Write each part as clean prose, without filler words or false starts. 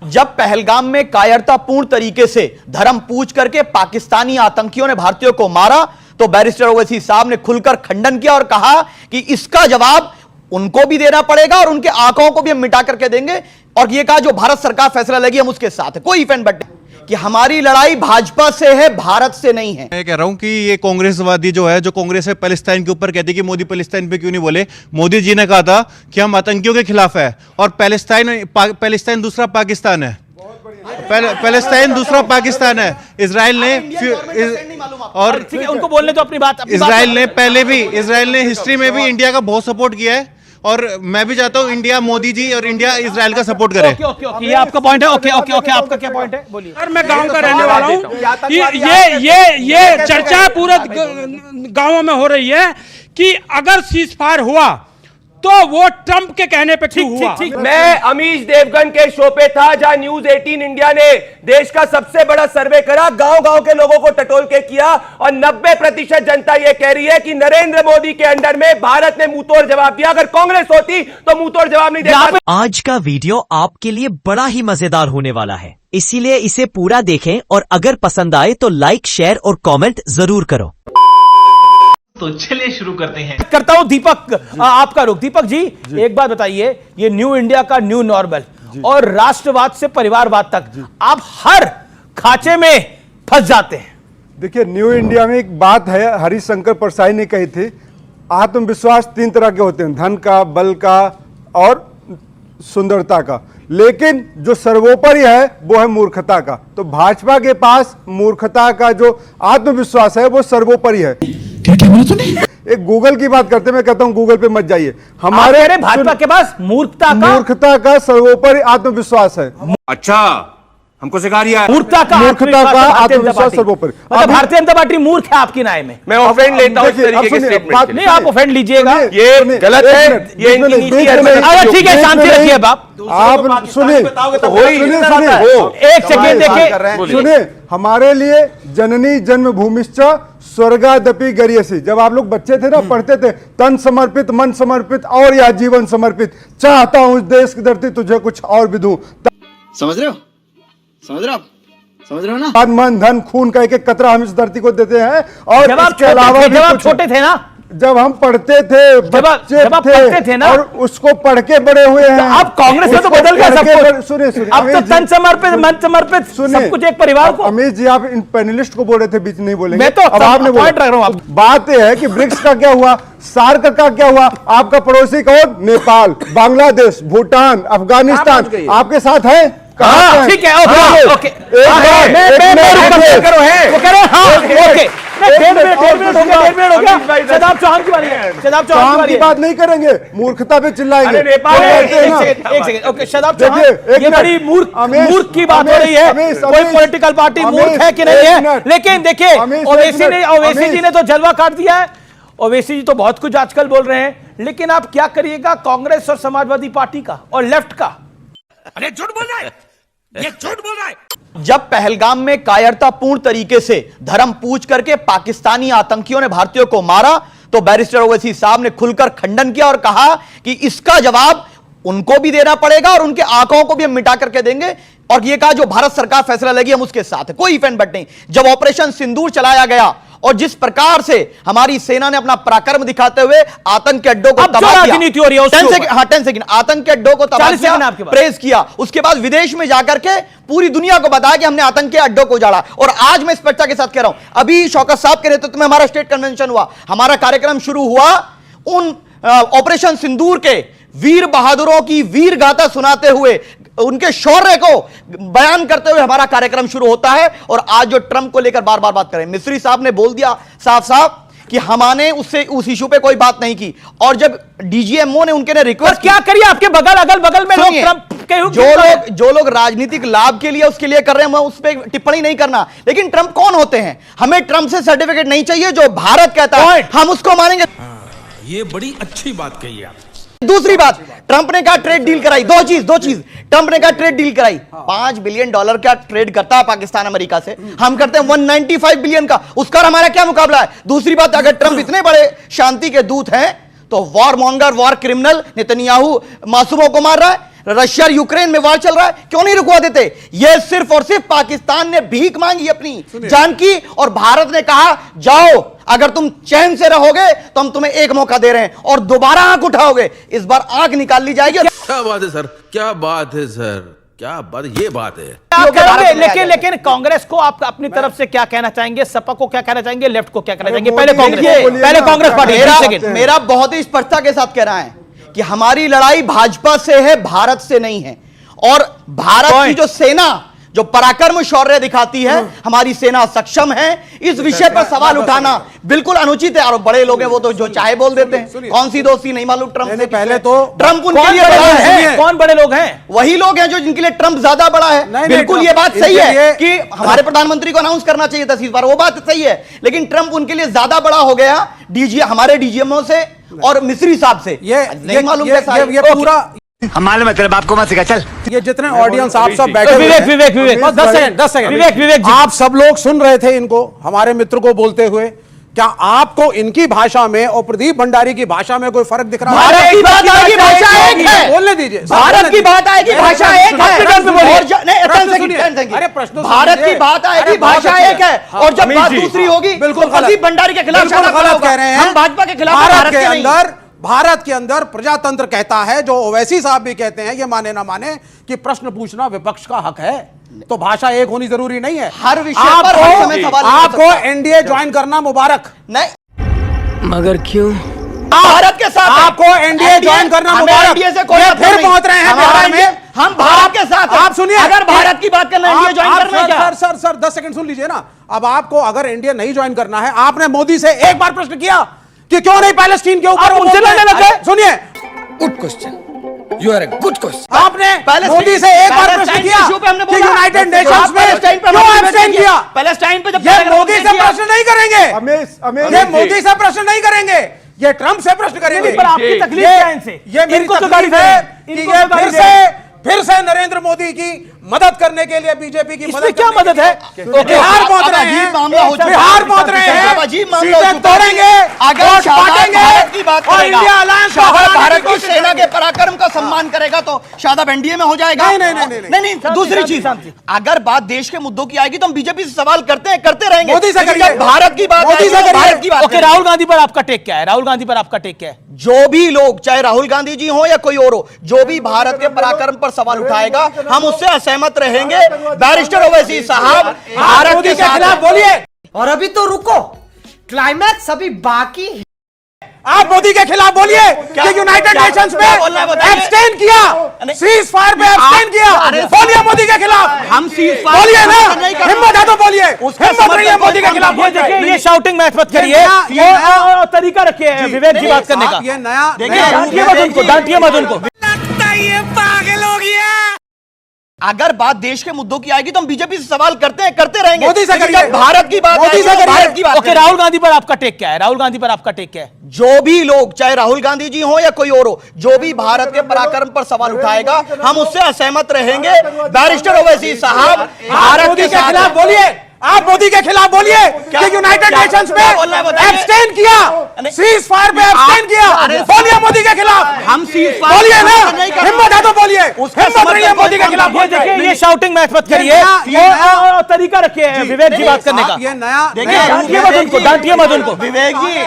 जब पहलगाम में कायरतापूर्ण तरीके से धर्म पूछ करके पाकिस्तानी आतंकियों ने भारतीयों को मारा तो बैरिस्टर ओवैसी साहब ने खुलकर खंडन किया और कहा कि इसका जवाब उनको भी देना पड़ेगा और उनके आंकड़ों को भी हम मिटा करके देंगे। और ये कहा जो भारत सरकार फैसला लेगी हम उसके साथ है, कोई इफेंट बट कि हमारी लड़ाई भाजपा से है, भारत से नहीं है। मैं कह रहा हूं कि ये कांग्रेसवादी जो है, जो कांग्रेस है पैलेस्टाइन के ऊपर कहती है कि मोदी पैलेस्टाइन पे क्यों नहीं बोले। मोदी जी ने कहा था कि हम आतंकियों के खिलाफ है और पैलेस्टाइन दूसरा पाकिस्तान है। पैलेस्टाइन दूसरा पाकिस्तान है। इजराइल ने और उनको बोलने तो अपनी बात इजराइल ने पहले भी इजराइल ने हिस्ट्री में भी इंडिया का बहुत सपोर्ट किया है और मैं भी चाहता हूं इंडिया मोदी जी और इंडिया इजराइल का सपोर्ट करे। ओके, ये आपका पॉइंट है। ओके, आपका क्या पॉइंट है, बोलिए। सर, मैं गांव का रहने वाला हूं। ये चर्चा पूरे गांवों में हो रही है कि अगर सीज फायर हुआ तो वो ट्रंप के कहने पे क्यों हुआ। मैं अमीश देवगन के शो पे था जहां न्यूज 18 इंडिया ने देश का सबसे बड़ा सर्वे करा, गांव-गांव के लोगों को टटोल के किया और 90% जनता यह कह रही है कि नरेंद्र मोदी के अंडर में भारत ने मुंहतोड़ जवाब दिया। अगर कांग्रेस होती तो मुंहतोड़ जवाब नहीं देता। आज का वीडियो आपके लिए बड़ा ही मजेदार होने वाला है, इसीलिए इसे पूरा देखें और अगर पसंद आए तो लाइक, शेयर और कमेंट जरूर करो। तो चलिए शुरू करते हैं। करता हूं दीपक, आपका रुख। दीपक जी, एक बात बताइए, ये न्यू इंडिया का न्यू नॉर्मल और राष्ट्रवाद से परिवारवाद तक आप हर खांचे में फंस जाते हैं। देखिए, न्यू इंडिया में एक बात है, हरिशंकर प्रसाद ने कही थी, आत्मविश्वास 3 तरह के होते हैं, धन का, बल का और सुंदरता का, लेकिन जो सर्वोपरि है वो है मूर्खता का। तो भाजपा के पास मूर्खता का जो आत्मविश्वास है वो सर्वोपरि है। एक गूगल की बात करते, मैं कहता हूं गूगल पे मत जाइए। हमारे भाजपा के पास मूर्खता का सर्वोपरि आत्मविश्वास है। अच्छा, हमको सिखा रहा है मूर्खता का आत्मविश्वास सर्वोपरि। भारतीय जनता पार्टी मूर्ख है आपकी राय में। मैं ऑफेंड लेता हूं इस तरीके के स्टेटमेंट। नहीं, आप ऑफेंड लीजिएगा, ये गलत है, ये इनकी नीति है। ठीक है, शांति रखिए बाप। आप सुनिए, एक सेकेंड देखिए, सुनिए, हमारे लिए जननी जन्मभूमिश्च स्वर्गादपि गरीयसी। जब आप लोग बच्चे थे ना, पढ़ते थे, तन समर्पित, मन समर्पित और यह जीवन समर्पित, चाहता हूं इस देश की धरती तुझे कुछ और भी दूं। समझ रहे हो ना? मन, धन, खून का एक कतरा हम इस धरती को देते हैं। और इसके अलावा जब आप छोटे थे ना, जब हम पढ़ते थे, जब आप पढ़ते थे ना, और उसको पढ़ के बड़े हुए हैं। अब कांग्रेस में तो बदल गया सब कुछ। सुनिए, अब तो तन समर्पित, मन समर्पित, सब कुछ एक परिवार को। अमित जी, आप इन पैनलिस्ट को बोल रहे थे, बीच नहीं बोलेंगे। मैं तो अब आपने पॉइंट रख रहा हूं। बात यह है कि ब्रिक्स का क्या हुआ, सार्क का क्या हुआ, आपका पड़ोसी कौन? नेपाल, बांग्लादेश, भूटान, अफगानिस्तान आपके साथ है। ठीक है, ओके, शदाब चौहान की बारी है। शदाब चौहान की बात नहीं करेंगे, मूर्खता पे चिल्लाएंगे। एक सेकंड, ओके, शदाब चौहान, ये बड़ी मूर्ख की बात हो रही है। कोई पॉलिटिकल पार्टी मूर्ख है कि नहीं है, लेकिन देखिए, ओवैसी जी ने तो जलवा काट दिया है। ओवैसी जी तो बहुत कुछ आजकल बोल रहे हैं, लेकिन आप क्या करिएगा कांग्रेस और समाजवादी पार्टी का और लेफ्ट का। अरे झूठ बोल रहा है, ये झूठ बोल रहा है। जब पहलगाम में कायरतापूर्ण तरीके से धर्म पूछ करके पाकिस्तानी आतंकियों ने भारतीयों को मारा तो बैरिस्टर ओवैसी साहब ने खुलकर खंडन किया और कहा कि इसका जवाब उनको भी देना पड़ेगा और उनके आंकड़ों को भी हम मिटा करके देंगे। और यह कहा जो भारत सरकार फैसला लेगी हम उसके साथ है, कोई इफेंट बट नहीं। जब ऑपरेशन सिंदूर चलाया गया और जिस प्रकार से हमारी सेना ने अपना पराक्रम दिखाते हुए आतंक के अड्डों को तबाह किया, 10 सेकंड, आतंक के अड्डों को तबाह किया, प्रेज किया, उसके बाद विदेश में जाकर के पूरी दुनिया को बताया कि हमने आतंक के अड्डों को उजाड़ा। और आज मैं स्पष्टता के साथ कह रहा हूं, अभी शौकत साहब के नेतृत्व में हमारा स्टेट कन्वेंशन हुआ, हमारा कार्यक्रम शुरू हुआ, उन ऑपरेशन सिंदूर के वीर बहादुरों की वीर गाथा सुनाते हुए, उनके शौर्य को बयान करते हुए हमारा कार्यक्रम शुरू होता है। और आज जो ट्रंप को लेकर बार बार बात करें, मिस्री साहब ने बोल दिया साफ साफ कि हमने उससे उस इशू पे कोई बात नहीं की। और जब डीजीएमओ ने उनके ने रिक्वेस्ट क्या करिए, आपके अगल बगल में लोग ट्रंप जो लोग राजनीतिक लाभ के लिए उसके लिए कर रहे हैं, मैं उस पर टिप्पणी नहीं करना, लेकिन ट्रंप कौन होते हैं? हमें ट्रंप से सर्टिफिकेट नहीं चाहिए, जो भारत कहता है हम उसको मानेंगे। ये बड़ी अच्छी बात कही आप। दूसरी बात, ट्रंप ने कहा ट्रेड डील कराई, दो चीज ट्रंप ने कहा ट्रेड डील कराई। $5 बिलियन का ट्रेड करता है पाकिस्तान अमेरिका से, हम करते हैं 195 बिलियन का, उसका हमारा क्या मुकाबला है? दूसरी बात, अगर ट्रंप इतने बड़े शांति के दूत हैं तो warmonger, war criminal Netanyahu मासूमों को मार रहा है। रशिया और यूक्रेन में वार चल रहा है, क्यों नहीं रुकवा देते? यह सिर्फ और सिर्फ पाकिस्तान ने भीख मांगी अपनी जान की, और भारत ने कहा जाओ, अगर तुम चैन से रहोगे तो हम तुम्हें एक मौका दे रहे हैं, और दोबारा आंख उठाओगे, इस बार आंख निकाल ली जाएगी। क्या बात है सर, क्या बात है सर, क्या बात, ये बात है। आप कहेंगे, लेकिन कांग्रेस को आप अपनी तरफ से क्या कहना चाहेंगे? सपा को क्या कहना चाहेंगे? लेफ्ट को क्या कहना चाहेंगे? पहले कांग्रेस पार्टी। मेरा बहुत ही स्पष्टता के साथ कहना है कि हमारी लड़ाई भाजपा से है, भारत से नहीं है। और भारत की जो सेना जो पराक्रम शौर्य दिखाती है, हमारी सेना सक्षम है। इस विषय पर सवाल उठाना बिल्कुल अनुचित है। और बड़े लोग हैं, वो तो जो चाहे बोल देते हैं। कौन सी दोस्ती नहीं मालूम ट्रंप से? पहले तो ट्रंप उनके लिए बड़ा है। कौन बड़े लोग हैं? वही लोग हैं जो जिनके लिए ट्रंप ज्यादा बड़ा है। बिल्कुल ये बात सही है कि हमारे प्रधानमंत्री को अनाउंस करना चाहिए था इस बार, वो बात सही है। लेकिन ट्रंप उनके लिए ज्यादा बड़ा हो गया हमारे डीजीएमओ से और मिस्री साहब से। नहीं मालूम ये पूरा हमारे मतलब बाप को मत सिखा, चल। ये जितने ऑडियंस आप सब बैठे विवेक 10 सेकंड विवेक आप सब लोग सुन रहे थे इनको, हमारे मित्र को बोलते हुए। क्या आपको इनकी भाषा में और प्रदीप भंडारी की भाषा में कोई फर्क दिख रहा है? भारत की बात आएगी, भाषा एक है। बोलने दीजिए। भारत की बात आएगी, भाषा एक है। अरे प्रश्न, भारत की बात आएगी, भाषा एक है। और जब बात दूसरी होगी, बिल्कुल प्रदीप भंडारी के खिलाफ गलत कह रहे हैं। हम भाजपा के खिलाफ। भारत के अंदर प्रजातंत्र कहता है, जो ओवैसी साहब भी कहते हैं, ये माने ना माने, कि प्रश्न पूछना विपक्ष का हक है। तो भाषा एक होनी जरूरी नहीं है। हर विषय पर हर समय सवाल आपको एनडीए ज्वाइन करना मुबारक। नहीं, मगर क्यों? भारत के साथ आपको एनडीए ज्वाइन करना मुबारक। एनडीए से कोई फिर पहुंच रहे हैं बिहार में। हम भारत के साथ हैं। आप सुनिए, अगर भारत की बात करना है, एनडीए ज्वाइन करना है क्या? सर 10 सेकंड सुन लीजिए ना। अब आपको अगर एनडीए नहीं ज्वाइन करना है, आपने मोदी से एक बार प्रश्न किया कि क्यों नहीं पैलेस्टीन के ऊपर उनसे लड़ने लगे? सुनिए, good question, you are a good question. आपने मोदी से एक बार प्रश्न किया कि यूनाइटेड नेशंस में क्यों एब्सटेन किया? पैलेस्टाइन पे जब ये मोदी से प्रश्न नहीं करेंगे, ये मोदी अमेश से प्रश्न नहीं करेंगे, ये ट्रंप से प्रश्न करेंगे। पर आपकी तकलीफ क्या है इनसे? ये मेरी इनको तो तकलीफ गाली है दे। कि इनको ये तो गाली दे। फिर से नरेंद्र मोदी की मदद करने के लिए बीजेपी की इसमें क्या मदद है? बिहार पहुंच रहे हैं, बिहार पहुंच रहे हैं, सीटें तोड़ेंगे, अगर वोट शाहबाज बांटेंगे भारत की बात और करेगा, इंडिया अलायंस को शाहबाज हराने भारत की की कोशिश सेना के करेगा। पराक्रम का सम्मान करेगा तो शादाब एनडीए में हो जाएगा। नहीं, दूसरी चीज, अगर बात देश के मुद्दों की आएगी तो हम बीजेपी से सवाल करते रहेंगे। मोदी से लेकिन करिए। जब भारत की बात मोदी आएगी से तो करिए। भारत की बात ओके, करेंगे। राहुल गांधी पर आपका टेक क्या है? राहुल गांधी पर आपका टेक क्या है? जो भी लोग, चाहे राहुल गांधी जी हो या कोई और हो, जो भी भारत के पराक्रम पर सवाल उठाएगा, हम उससे असहमत रहेंगे। बैरिस्टर ओवैसी साहब भारत के खिलाफ बोलिए। और अभी तो रुको, क्लाइमैक्स अभी बाकी है। आप मोदी के खिलाफ बोलिए कि यूनाइटेड नेशंस में एब्सटेन किया, सीज फायर पे एब्सटेन किया। बोलिए मोदी के खिलाफ। हम सीज फायर बोलिए ना, नहीं कर हिम्मत है तो बोलिए। हिम्मत नहीं है मोदी के खिलाफ। ये देखिए, ये शाउटिंग मैच मत करिए, और तरीका रखिए विवेक जी बात करने का। ये नया डांटिए मत उनको, डांटिए मत उनको। अगर बात देश के मुद्दों की आएगी तो हम बीजेपी से सवाल करते रहेंगे। मोदी से लेकिन करिए। जब भारत की बात मोदी आएगी से तो करिए। भारत की बात ओके, राहुल गांधी पर आपका टेक क्या है? राहुल गांधी पर आपका टेक क्या है? जो भी लोग, चाहे राहुल गांधी जी हो या कोई और हो, जो भी भारत के पराक्रम पर सवाल उठाएगा, हम उससे असहमत रहेंगे। बैरिस्टर ओवैसी साहब भारत के खिलाफ बोलिए। आप मोदी के खिलाफ बोलिए कि यूनाइटेड नेशंस में एब्सटेन किया, सीज फायर पे एब्सटेन किया। बोलिए मोदी के खिलाफ। हम सीज फायर बोलिए ना, हिम्मत है तो बोलिए। हिम्मत नहीं है मोदी के खिलाफ। ये देखिए, ये शाउटिंग मैच मत करिए, और तरीका रखिए विवेक जी बात करने का। ये नया डांटिए मत उनको, डांटिए मत उनको। विवेक जी,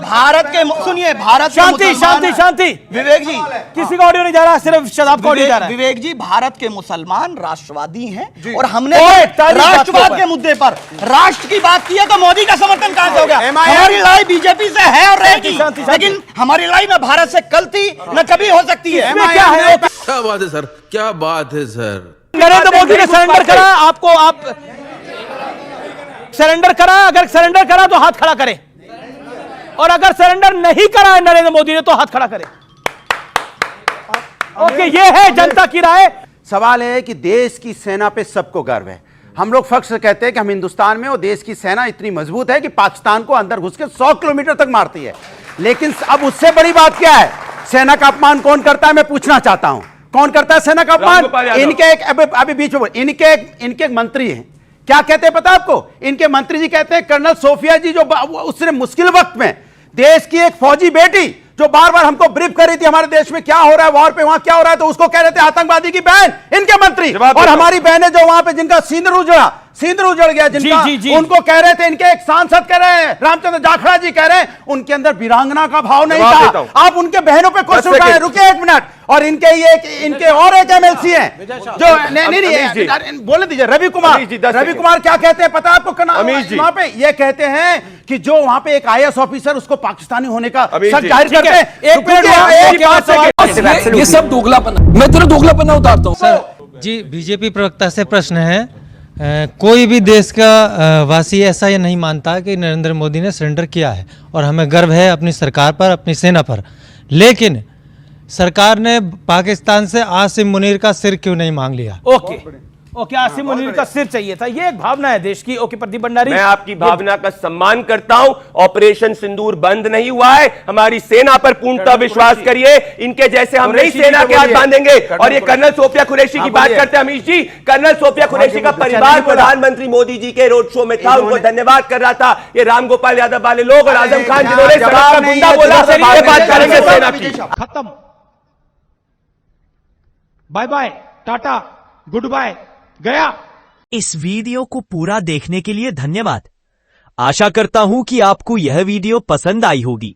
भारत के, सुनिए, भारत के शांति मुसलमान- शांति शांति। विवेक जी, किसी का ऑडियो नहीं जा रहा, सिर्फ शदाब का ऑडियो जा रहा है। विवेक जी, भारत के मुसलमान राष्ट्रवादी हैं और हमने ओए, तारीफ बात राष्ट्रवाद के के मुद्दे पर राष्ट्र की बात की है तो मोदी का समर्थन कहां से हो गया? MIM हमारी लड़ाई बीजेपी से है और रहेगी, शांति, शांति। लेकिन हमारी लड़ाई न भारत से कल थी न कभी हो सकती है। इसमें क्या है? क्या बात है सर, क्या बात है सर। नरेंद्र मोदी ने सरेंडर करा आपको, आप सरेंडर करा, अगर सरेंडर करा तो हाथ खड़ा करें, और अगर सरेंडर नहीं करा है नरेंद्र मोदी ने तो हाथ खड़ा करें। ओके, ये है जनता की राय। सवाल है कि देश की सेना पे सबको गर्व है। हम लोग फख्र से कहते हैं कि हम हिंदुस्तान में, और देश की सेना इतनी मजबूत है कि पाकिस्तान को अंदर घुस के 100 किलोमीटर तक मारती है। लेकिन अब उससे बड़ी बात क्या है? सेना का अपमान कौन करता है? मैं पूछना चाहता हूं, कौन करता है सेना का अपमान? इनके एक अभी बीच में इनके एक मंत्री हैं, क्या कहते हैं पता आपको? इनके मंत्री जी कहते हैं कर्नल सोफिया जी, जो उसने मुश्किल वक्त में देश की एक फौजी बेटी जो बार बार हमको ब्रीफ कर रही थी हमारे देश में क्या हो रहा है, वॉर पे वहां क्या हो रहा है, तो उसको कह रहे थे आतंकवादी की बहन, इनके मंत्री। और हमारी बहनें जो वहां पे जिनका सींदर उजड़ गया, जिनका उनको कह रहे थे, इनके एक सांसद कह रहे हैं, रामचंद्र जाखड़ा जी कह रहे हैं, उनके अंदर वीरांगना का भाव नहीं था। आप उनके बहनों पे क्वेश्चन उठाए, रुकिए एक मिनट। और इनके और एक एमएलसी हैं जो नहीं बोले दीजिए, रवि कुमार क्या कहते हैं पता है आपको? वहां पे ये कहते हैं कि जो वहां पे एक आईएएस ऑफिसर उसको पाकिस्तानी होने का शक जाहिर करते हैं। एक मिनट, ये सब दोगलापन, मैं तेरा दोगलापन उतारता हूँ सर। जी, बीजेपी प्रवक्ता से प्रश्न है, कोई भी देश का वासी ऐसा ये नहीं मानता कि नरेंद्र मोदी ने सरेंडर किया है, और हमें गर्व है अपनी सरकार पर, अपनी सेना पर, लेकिन सरकार ने पाकिस्तान से आसिम मुनीर का सिर क्यों नहीं मांग लिया? ओके, आसिम मुनीर का सिर चाहिए था, ये एक भावना है देश की। ओके प्रदीप भंडारी, मैं आपकी भावना का सम्मान करता हूं। ऑपरेशन सिंदूर बंद नहीं हुआ है, हमारी सेना पर पूर्णतः विश्वास करिए। इनके जैसे हम नहीं सेना के हाथ बांधेंगे। और ये कर्नल सोफिया कुरैशी की बात करते हैं अमीश जी, कर्नल सोफिया कुरैशी का परिवार प्रधानमंत्री मोदी जी के रोड शो में था, उनको धन्यवाद कर रहा था। ये रामगोपाल यादव वाले लोग और आजम खान जिन्होंने सड़क का गुंडा बोला, ये बात करेंगे सेना की। खत्म, bye bye, tata, goodbye, गया। इस वीडियो को पूरा देखने के लिए धन्यवाद। आशा करता हूं कि आपको यह वीडियो पसंद आई होगी।